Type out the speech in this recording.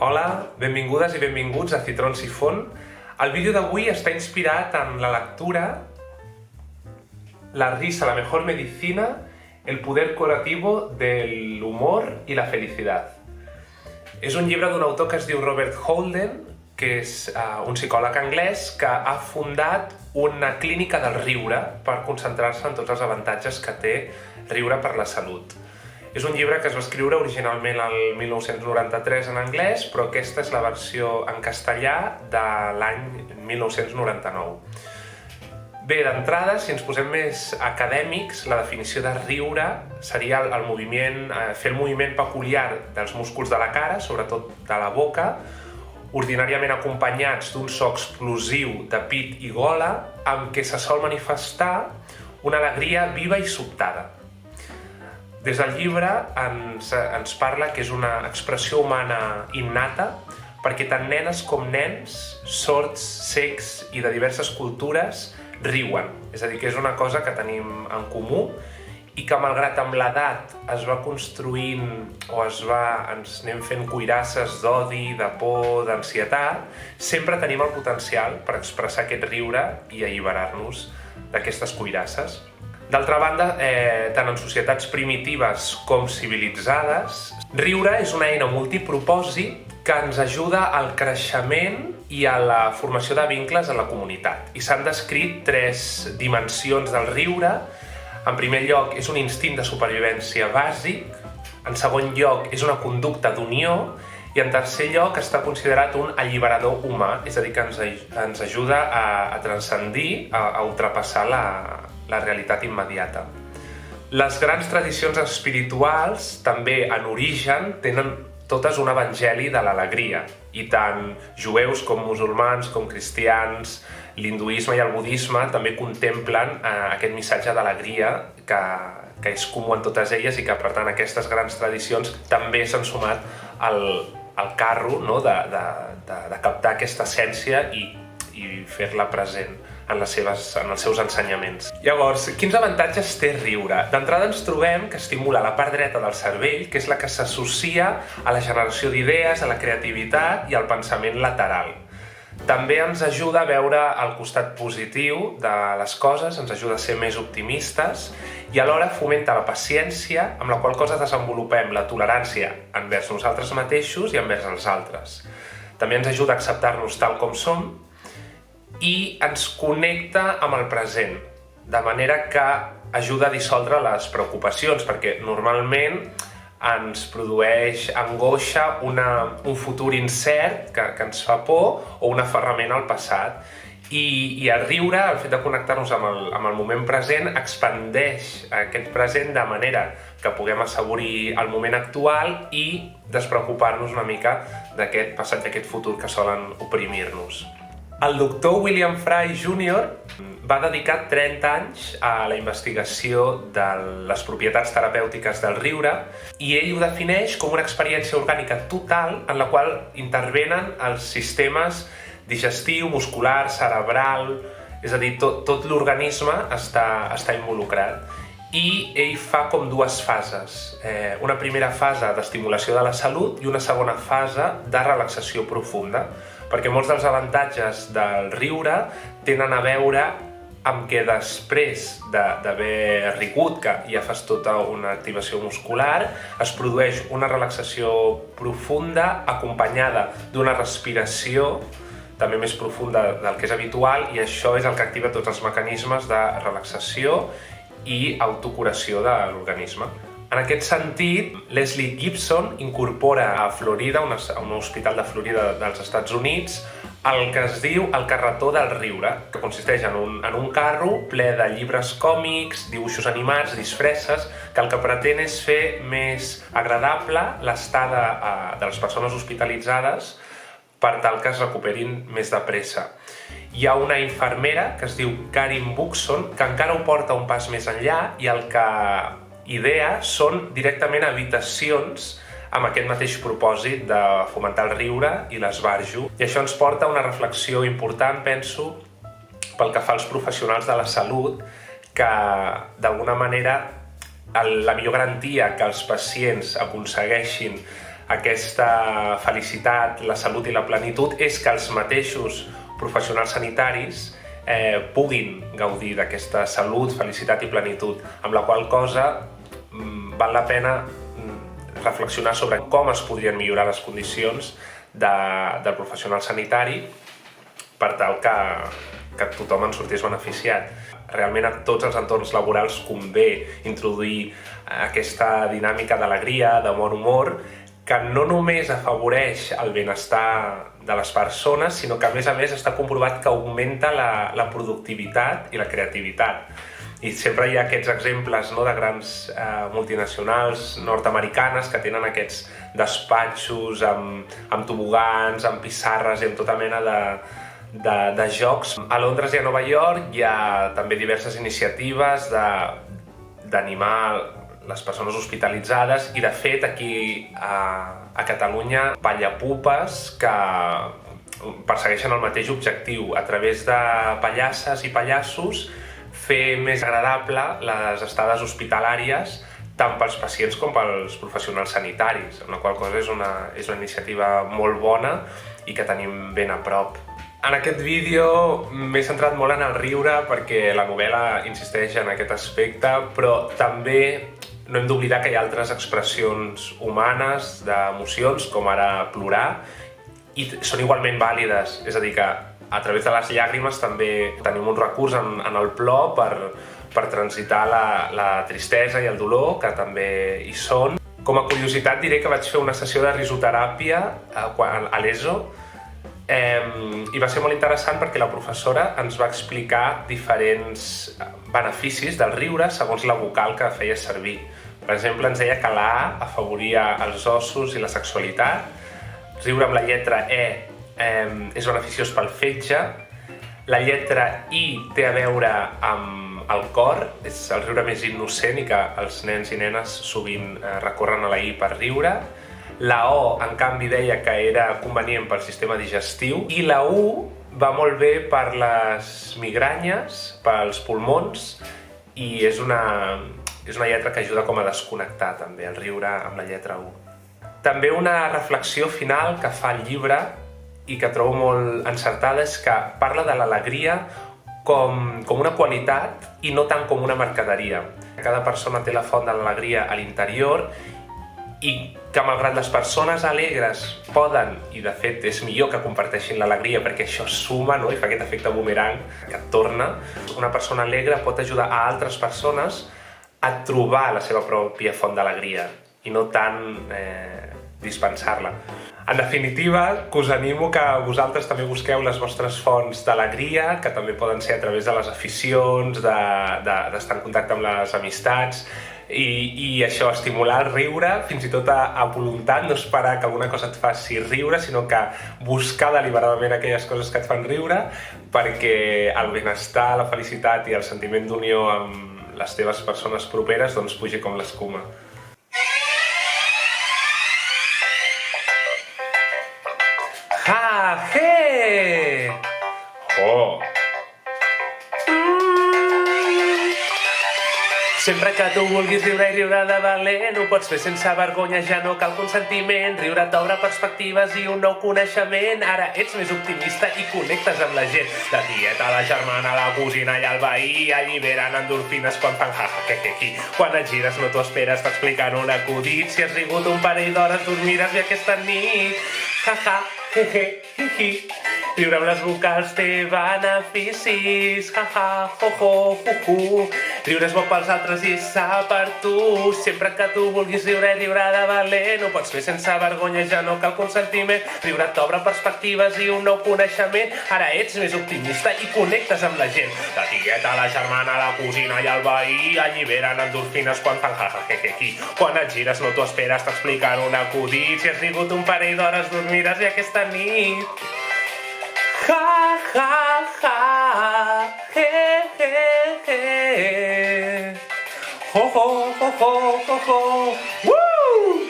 Hola, benvingudes i benvinguts a Citron Sifon. El vídeo d'avui està inspirat en la lectura La risa, la mejor medicina, el poder curativo del humor y la felicidad. És un llibre d'un autor que es diu Robert Holden, que és un psicòleg anglès que ha fundat una clínica del riure per concentrar-se en tots els avantatges que té riure per la salut. És un llibre que es va escriure originalment el 1993 en anglès, però aquesta és la versió en castellà de l'any 1999. Bé, d'entrada, si ens posem més acadèmics, la definició de riure seria el moviment, fer el moviment peculiar dels músculs de la cara, sobretot de la boca, ordinàriament acompanyats d'un so explosiu de pit i gola, amb què se sol manifestar una alegria viva i sobtada. Des del llibre ens parla que és una expressió humana innata, perquè tant nenes com nens, sords, cecs i de diverses cultures riuen. És a dir, que és una cosa que tenim en comú i que, malgrat amb l'edat es va construint o ens anem fent cuirasses d'odi, de por, d'ansietat, sempre tenim el potencial per expressar aquest riure i alliberar-nos d'aquestes cuirasses. D'altra banda, tant en societats primitives com civilitzades, riure és una eina multipropòsit que ens ajuda al creixement i a la formació de vincles en la comunitat. I s'han descrit 3 dimensions del riure. En primer lloc, és un instint de supervivència bàsic. En segon lloc, és una conducta d'unió. I en tercer lloc, està considerat un alliberador humà, és a dir, que ens ajuda a transcendir, a ultrapassar la realitat immediata. Les grans tradicions espirituals, també en origen, tenen totes un evangeli de l'alegria, i tant jueus com musulmans, com cristians, l'hinduisme i el budisme també contemplen aquest missatge d'alegria que és comú en totes elles i que, per tant, aquestes grans tradicions també s'han sumat al carro, no? de captar aquesta essència i fer-la present en els seus ensenyaments. Llavors, quins avantatges té riure? D'entrada ens trobem que estimula la part dreta del cervell, que és la que s'associa a la generació d'idees, a la creativitat i al pensament lateral. També ens ajuda a veure el costat positiu de les coses, ens ajuda a ser més optimistes i alhora fomenta la paciència, amb la qual cosa desenvolupem la tolerància envers nosaltres mateixos i envers els altres. També ens ajuda a acceptar-nos tal com som i ens connecta amb el present, de manera que ajuda a dissoldre les preocupacions, perquè normalment ens produeix angoixa un futur incert que ens fa por o un aferrament al passat. I el riure, el fet de connectar-nos amb el moment present, expandeix aquest present de manera que puguem assaborir el moment actual i despreocupar-nos una mica d'aquest passat i aquest futur que solen oprimir-nos. El doctor William Fry Jr. va dedicar 30 anys a la investigació de les propietats terapèutiques del riure i ell ho defineix com una experiència orgànica total en la qual intervenen els sistemes digestiu, muscular, cerebral, és a dir, tot l'organisme està involucrat. I ell fa com 2 fases. Una primera fase d'estimulació de la salut i una segona fase de relaxació profunda, perquè molts dels avantatges del riure tenen a veure amb que després d'haver rigut, que ja fas tota una activació muscular, es produeix una relaxació profunda acompanyada d'una respiració també més profunda del que és habitual, i això és el que activa tots els mecanismes de relaxació i autocuració de l'organisme. En aquest sentit, Leslie Gibson incorpora a Florida, a un hospital de Florida dels Estats Units, el que es diu el carretó del riure, que consisteix en un carro ple de llibres còmics, dibuixos animats, disfresses, que el que pretén és fer més agradable l'estada de les persones hospitalitzades per tal que es recuperin més de pressa. Hi ha una infermera que es diu Karin Buxton, que encara ho porta un pas més enllà i el que idea són directament habitacions amb aquest mateix propòsit de fomentar el riure i l'esbarjo. I això ens porta a una reflexió important, penso, pel que fa als professionals de la salut, que d'alguna manera la millor garantia que els pacients aconsegueixin aquesta felicitat, la salut i la plenitud és que els mateixos professionals sanitaris puguin gaudir d'aquesta salut, felicitat i plenitud, amb la qual cosa val la pena reflexionar sobre com es podrien millorar les condicions del professional sanitari per tal que tothom en sortís beneficiat. Realment a tots els entorns laborals convé introduir aquesta dinàmica d'alegria, de bon humor, que no només afavoreix el benestar de les persones, sinó que a més està comprovat que augmenta la productivitat i la creativitat. I sempre hi ha aquests exemples de grans multinacionals nord-americanes que tenen aquests despatxos amb tobogans, amb pissarres i amb tota mena de jocs. A Londres i a Nova York hi ha també diverses iniciatives d'animar les persones hospitalitzades i, de fet, aquí a Catalunya, Pallapupes, que persegueixen el mateix objectiu, a través de pallasses i pallassos, fer més agradable les estades hospitalàries tant pels pacients com pels professionals sanitaris, la qual cosa és una iniciativa molt bona i que tenim ben a prop. En aquest vídeo m'he centrat molt en el riure perquè la novel·la insisteix en aquest aspecte, però també no hem d'oblidar que hi ha altres expressions humanes d'emocions, com ara plorar, i són igualment vàlides. És a dir, que a través de les llàgrimes també tenim un recurs en el plor per transitar la tristesa i el dolor, que també hi són. Com a curiositat diré que vaig fer una sessió de risoteràpia a l'ESO, i va ser molt interessant perquè la professora ens va explicar diferents beneficis del riure segons la vocal que feia servir. Per exemple, ens deia que la A afavoria els ossos i la sexualitat, riure amb la lletra E és beneficiós pel fetge, la lletra I té a veure amb el cor, és el riure més innocent i que els nens i nenes sovint recorren a la I per riure. La O, en canvi, deia que era convenient pel sistema digestiu, i la U va molt bé per les migranyes, pels pulmons, i és una lletra que ajuda com a desconnectar també, el riure amb la lletra U. També una reflexió final que fa el llibre i que trobo molt encertada és que parla de l'alegria com una qualitat i no tant com una mercaderia. Cada persona té la font de l'alegria a l'interior i que malgrat les persones alegres poden, i de fet és millor que comparteixin l'alegria perquè això suma, i fa aquest efecte boomerang que et torna, una persona alegre pot ajudar a altres persones a trobar la seva pròpia font d'alegria i no tant dispensar-la. En definitiva, que us animo que vosaltres també busqueu les vostres fonts d'alegria, que també poden ser a través de les aficions, d'estar en contacte amb les amistats, i això, estimular el riure, fins i tot a voluntat, no esperar que alguna cosa et faci riure, sinó que buscar deliberadament aquelles coses que et fan riure, perquè el benestar, la felicitat i el sentiment d'unió amb les teves persones properes doncs pugi com l'escuma. Ha, he! Oh! Sempre que tu vulguis riure i riure de valent, ho pots fer sense vergonya, ja no cal consentiment. Riure t'obre perspectives i un nou coneixement. Ara ets més optimista i connectes amb la gent. La tieta, la germana, la cosina i el veí alliberen endorfines quan fan ha-ha-he-he-hi. Quan et gires no t'ho esperes, t'expliquen un acudit. Si has rigut un parell d'hores dormiràs i aquesta nit ha-ha-he-he-hi. Riure amb les vocals té beneficis, ha-ha-ho-ho-ho-ho. Riure és bo pels altres i sa per tu. Sempre que tu vulguis riure, riure de valent. Ho pots fer sense vergonya, ja no cal consentiment. Riure t'obre perspectives i un nou coneixement. Ara ets més optimista i connectes amb la gent. La tieta, la germana, la cosina i el veí alliberen endorfines quan fan ha-ha-he-he-hi. Quan et gires no t'ho esperes, t'expliquen un acudit. Si has rigut un parell d'hores dormiràs i aquesta nit ha, ha, ha, he, he, he. Ho, ho, ho, ho, ho, ho. Woo!